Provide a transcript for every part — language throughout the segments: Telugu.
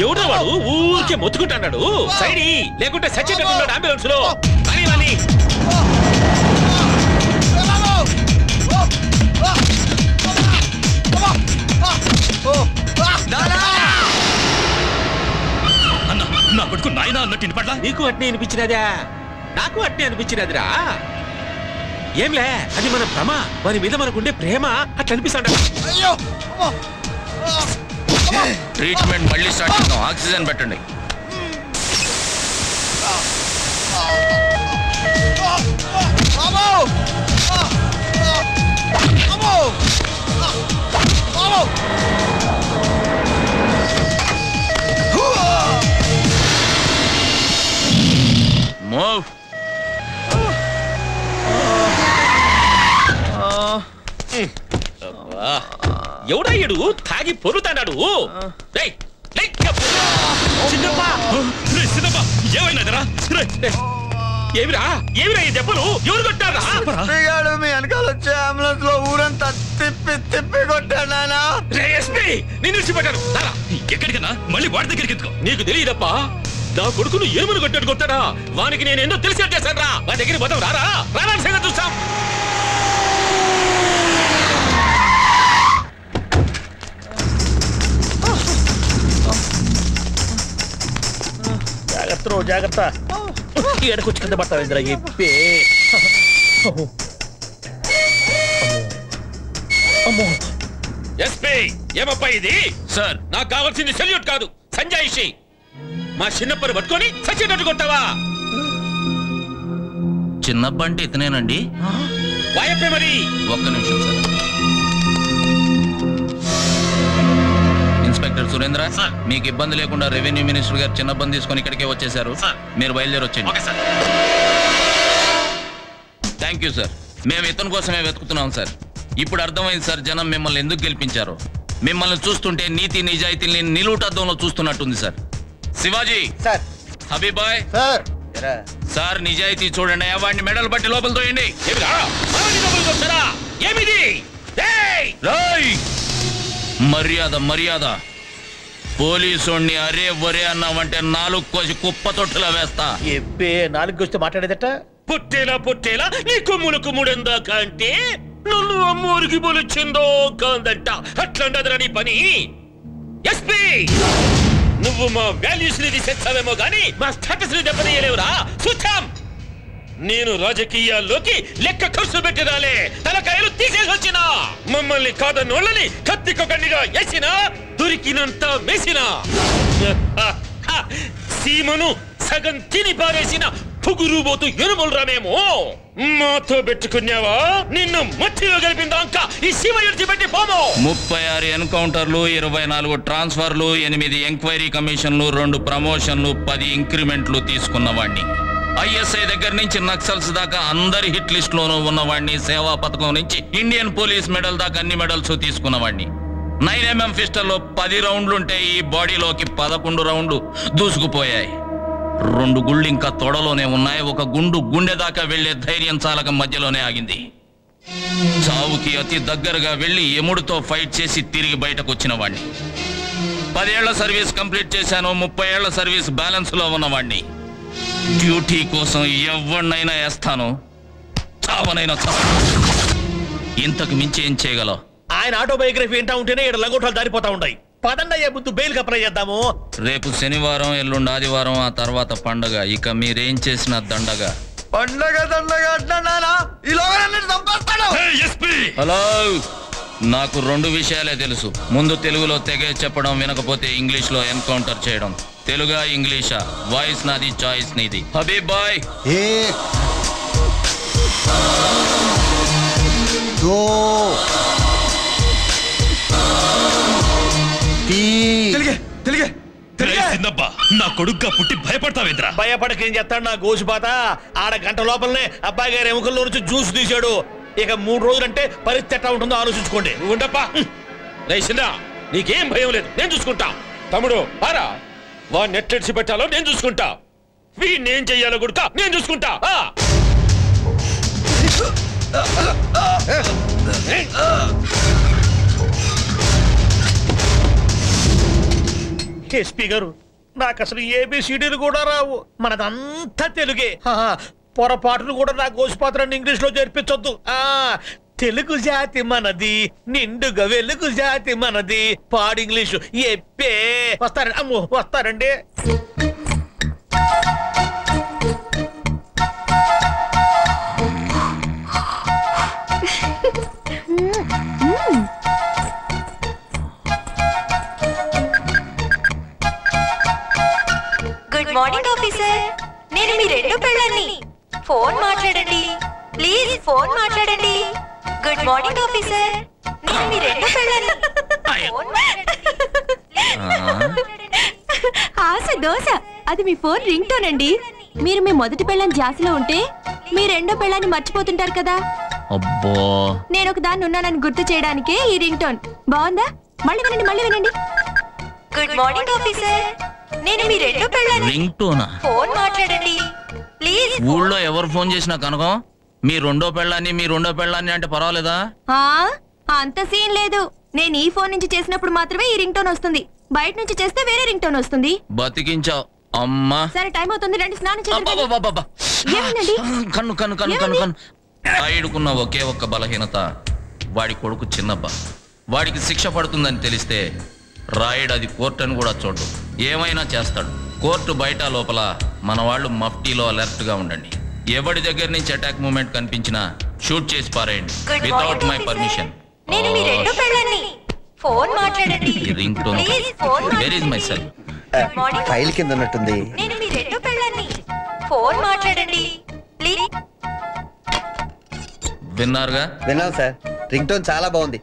ఎవడో వాడు ఊరికే మొత్తుకుంటున్నాడు. సైడ్ లేకుంటే సచ్చేటట్టున్నాడు అంబులెన్స్ లో. అని అన్న నా కొడుకు నాయన అన్నట్టు వినపడ్డా? నీకు అట్నే అనిపించినదా? నాకు అట్నే అనిపించినదిరా. ఏంలే అది మన భ్రమ. వారి మీద మనకుండే ప్రేమ అట్లా అనిపిస్తాడు. ట్రీట్మెంట్ మళ్ళీ స్టార్ట్ చేద్దాం. ఆక్సిజన్ పెట్టండి. మూవ్. ఎవడయ్యడు తాగి పొరుతాడు. ఏమిరా ఏమిరా ఈ దెబ్బలు? ఎవరు కొట్టారా? మీ వెనకాల వచ్చే అంబులెన్స్ లో ఊరంతా తిప్పి తిప్పి కొట్టాడు. నేను విడిచిపెట్టాను. ఎక్కడికన్నా మళ్ళీ వాడి దగ్గరికి ఎత్తుకో. నీకు తెలియదప్పా, నా కొడుకును ఏమని కొట్టాడు కొట్టాడా? వానికి నేను ఎన్నో తెలిసి చేశాను రా. వాడి దగ్గర పోతాం. రారా రారా సంగతి చూస్తాం. జాగ్రత్త జాగ్రత్త. ఎడకొచ్చి కింద పడతావు ఇంద్ర. ఎస్పీ ఏమప్పా ఇది? సార్ నాకు కావాల్సింది సెల్యూట్ కాదు, సంజాయిషి. మా చిన్నప్పని పట్టుకొని సచ్చేటట్టు కొట్టావా? చిన్నప్ప అంటే ఇతనేనండి? వాయప్పే మరి. ఒక్క నిమిషం సార్. ఇన్స్పెక్టర్ సురేంద్ర, మీకు ఇబ్బంది లేకుండా రెవెన్యూ మినిస్టర్ గారు చిన్న బంద్ తీసుకొని ఇక్కడికే వచ్చేసారు. మీరు బయలుదేరి వచ్చేయండి. Thank you sir. మేము ఇతని కోసమే వెతుకుతున్నాం సార్. ఇప్పుడు అర్థమైంది సార్ జనం మిమ్మల్ని ఎందుకు గెలిపించారు. మిమ్మల్ని చూస్తుంటే నీతి నిజాయితీని నిలువుటద్దంలో చూస్తున్నట్టుంది sir. Shivaji sir. Habibhai sir. Sir నిజాయితీ చూడండి. వాడిని మెడల్ బట్టి లోపల తోయండి. మర్యాద మర్యాద. పోలీసుని అరే వరే అన్నావంటే నాలుగు కోసి కుప్ప తొట్టులా వేస్తా. నాలుగు వస్తే మాట్లాడేదట. పుట్టేలా నీ కొమ్ములకు మూడెందాక అంటే నన్ను అమ్మూరికి బొలిచిందో కాందంట. అట్లండదురా నీ పని. ఎస్పీ నువ్వు మా వాల్యూస్ ని తీసేస్తావేమో గానీ మా స్టేటస్ ని దెబ్బతీయలేవురా. చూచాం. నేను రాజకీయాల్లోకి లెక్క ఖర్చు పెట్టిరాలే. తలకాయలు తీసేసి వచ్చినా మమ్మల్ని కాదన్నోళ్ళని కత్తికొకండిగా వేసినా దొరికినంత వేసినా సీమను సగం తిని పారేసిన పుగురుబోతు ఎనుములరా మేము. మాతో పెట్టుకున్నావా? నిన్ను మట్టిలో కలిపిందాక ఈ సీమ ఎడిచిపెట్టి పోము. 36 ఎన్కౌంటర్లు, 24 ట్రాన్స్ఫర్లు, 8 ఎంక్వైరీ కమిషన్లు, 2 ప్రమోషన్లు, 10 ఇంక్రిమెంట్లు తీసుకున్నవాడిని. ఐఎస్ఐ దగ్గర నుంచి నక్సల్స్ దాకా అందరి హిట్ లిస్ట్ లోనూ ఉన్నవాడిని. సేవా పథకం నుంచి ఇండియన్ పోలీస్ మెడల్ దాకా అన్ని మెడల్స్ తీసుకున్నవాడిని. 9mm పిస్టల్లో 10 రౌండ్లుంటే ఈ బాడీలోకి 11 రౌండ్లు దూసుకుపోయాయి. 2 గుళ్ళు ఇంకా తొడలోనే ఉన్నాయి. ఒక గుండు గుండె దాకా వెళ్లే ధైర్యం చాలక మధ్యలోనే ఆగింది. చావుకి అతి దగ్గరగా వెళ్లి ఎముడితో ఫైట్ చేసి తిరిగి బయటకు వచ్చిన వాడిని. 10 ఏళ్ల సర్వీస్ కంప్లీట్ చేశాను. 30 ఏళ్ల సర్వీస్ బ్యాలెన్స్ లో ఉన్నవాడిని. డ్యూటీ కోసం ఎవరినైనా వేస్తాను, చావనైనా ఇంతకు మించి ఏం చేయగలవు? ఆయన ఆటోబయోగ్రఫీ ఏంటా ఉంటేనే ఇక్కడ లంగోటాలు దారిపోతా ఉంటాయి. పదండయ్యే ముందు బెయిల్ అప్లై చేద్దాము. రేపు శనివారం, ఎల్లుండి ఆదివారం, ఆ తర్వాత పండగ. ఇక మీరేం చేసిన దండగా. పండగ దండగా అంటున్నానా? హలో, నాకు 2 విషయాలే తెలుసు. ముందు తెలుగులో తెగే చెప్పడం, వినకపోతే ఇంగ్లీష్ లో ఎన్కౌంటర్ చేయడం. తెలుగా ఇంగ్లీషా? వాయిస్ నాది, చాయిస్ నీది. హబీబ్ బాయ్. 1 2 నా కొడుగ్గా పుట్టి భయపడతావేంద్రా? భయపడకేం చేస్తాడు నా గోసిపాత. ఆడ గంట లోపలనే అబ్బాయి గారి ఎముకల్లో నుంచి జ్యూస్ తీశాడు. ఇక 3 రోజులంటే పరిస్థితి ఎట్లా ఉంటుందో ఆలోచించుకోండి. ఉండప్పా రైసిందా, నీకేం భయం లేదు, నేను చూసుకుంటా. తమ్ముడు పారా, వాడిని ఎట్లెడిచి పెట్టాలో నేను చూసుకుంటా. వీణ్ణేం చెయ్యాలో గుడుక నేను చూసుకుంటా. ఎస్పీ గారు నాకు అసలు ఏబిసిడీలు కూడా రావు, మనదంతా తెలుగే. పొరపాటును కూడా నా గోసిపాత్రని ఇంగ్లీష్ లో చేర్పించొద్దు. తెలుగు జాతి మనది, నిండుగా వెలుగు జాతి మనది, పాడు ఇంగ్లీషు ఎప్పే. వస్తారండి, అమ్మో వస్తారండి. గుడ్ మార్నింగ్ ఆఫీసర్, నేను మీ రెండో పెళ్ళాన్ని. ఫోన్ మాట్లాడండి ప్లీజ్, ఫోన్ మాట్లాడండి. గుడ్ మార్నింగ్ ఆఫీసర్, నేను మీ రెండో పెళ్ళాన్ని. ఆశ దోశ, అది మీ ఫోన్ రింగ్ టోన్ అండి. మీరు మీ మొదటి పెళ్ళాన్ని జాస్తిలో ఉంటే మీ రెండో పెళ్ళాన్ని మర్చిపోతుంటారు కదా. అబ్బో, నేను ఒక దాన్ని ఉన్నానని గుర్తు చేయడానికే ఈ రింగ్ టోన్. బాగుందా? మళ్ళీ వినండి, మళ్ళీ వినండి. గుడ్ మార్నింగ్ ఆఫీసర్, నేను మీ రెండో పెళ్ళాన్ని. Ring tuna? ఫోన్ మాట్లాడండి ప్లీజ్. ఊళ్ళో ఎవరు ఫోన్ చేసినా కనుక మీ రెండో పెళ్ళాన్ని అంటే పర్వాలేదా? అంత సీన్ లేదు. నేను ఈ ఫోన్ నుంచి చేసినప్పుడు మాత్రమే ఈ రింగ్ టోన్ వస్తుంది, బయట నుంచి చేస్తే వేరే రింగ్ టోన్ వస్తుంది. బతికించావు అమ్మా. సరే టైం అవుతుంది, రండి స్నానం చేద్దాం. ఏమైందండి? కన్ను కన్ను కన్ను కన్ను కన్ను రాయుడుకున్న ఒకే ఒక్క బలహీనత, వాడి కొడుకు చిన్నబ్బా. వాడికి శిక్ష పడుతుందని తెలిస్తే రాయుడు అది కోర్టు అని కూడా చూడు, ఏమైనా చేస్తాడు. కోర్టు బయట లోపల మన వాళ్ళు మఫ్టీలో అలర్ట్ గా ఉండండి. ఎవడి దగ్గర నుంచి అటాక్ మూమెంట్ కనిపించినా షూట్ చేసి పారేయండి వితౌట్ మై పర్మిషన్. నేను మీ రెండో పెళ్ళాన్ని. ఫోన్ మాట్లాడండి ring tone. Where is my cell? File కింద ఉన్నట్టుంది. నేను మీ రెండో పెళ్ళాన్ని. ఫోన్ మాట్లాడండి ప్లీజ్. విన్నారుగా? విన్నాం సార్, రింగ్ టోన్ చాలా బాగుంది.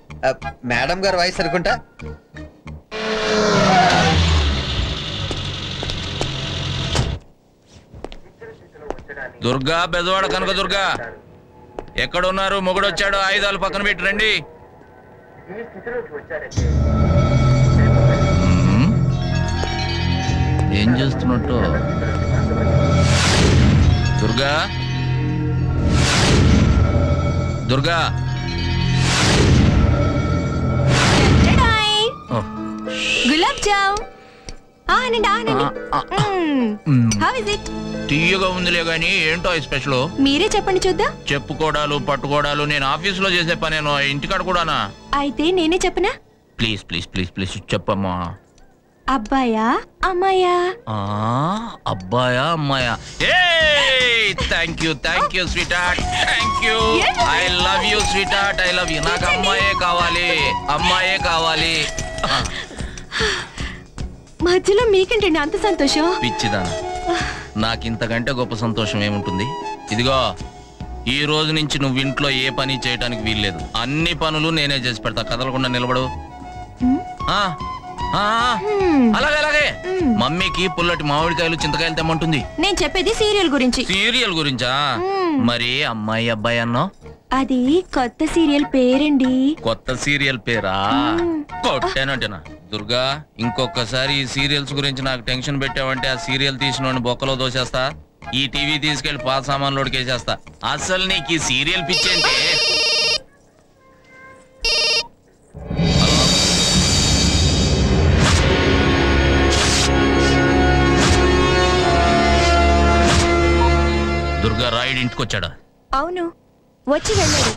మేడం గారు వాయిస్ అనుకుంటా. దుర్గా, బెజవాడ కనక దుర్గా ఎక్కడున్నారు? మొగుడొచ్చాడు, ఆయుధాలు పక్కన పెట్టి రండి. ఏం చేస్తున్నట్టు? దుర్గా, దుర్గా. గులాబ్ జామ్. తీయగా ఉందిలే గానీ ఏంటో స్పెషల్? మీరే చెప్పండి చూద్దాం. చెప్పుకోవడాలు పట్టుకోవడాలు నేను ఆఫీసులో చేసే పనేను, ఇంటికాడ కూడానా? అయితే నేనే చెప్పనా? ప్లీజ్ ప్లీజ్ ప్లీజ్ ప్లీజ్ చెప్పమ్మా. అబ్బాయా అమ్మాయా? అబ్బాయా అమ్మాయా? Thank you sweet heart, thank you. I love you sweet heart, I love you. నాకు అమ్మాయే కావాలి. మధ్యలో మీకేంటండి అంత సంతోషం? పిచ్చిదానా, నాకింతకంటే గొప్ప సంతోషం ఏముంటుంది? ఇదిగో, ఈ రోజు నుంచి నువ్వు ఇంట్లో ఏ పని చేయడానికి వీల్లేదు. అన్ని పనులు నేనే చేసి పెడతా, కదలకుండా నిలబడు. అలాగే మమ్మీకి పుల్లటి మామిడికాయలు చింతకాయలు తెమ్మంటుంది. నేను చెప్పేది సీరియల్ గురించి. సీరియల్ గురించా? మరి అమ్మాయి అబ్బాయి అన్నా? అది కొత్త సీరియల్ పేరండి. కొత్త సీరియల్ పేరా? కొట్టానంటేనా? దుర్గా, ఇంకొకసారి ఈ సీరియల్స్ గురించి నాకు టెన్షన్ పెట్టావంటే ఆ సీరియల్ తీసిన బొక్కలో దోసేస్తా, ఈ టీవీ తీసుకెళ్లి పాత సామాన్లోకి వేసేస్తా. అసలు నీకు ఈ సీరియల్ పిచ్చేంటే? దుర్గా, రాయుడు ఇంటికి వచ్చాడా? అవును, వచ్చి వెళ్ళాడు.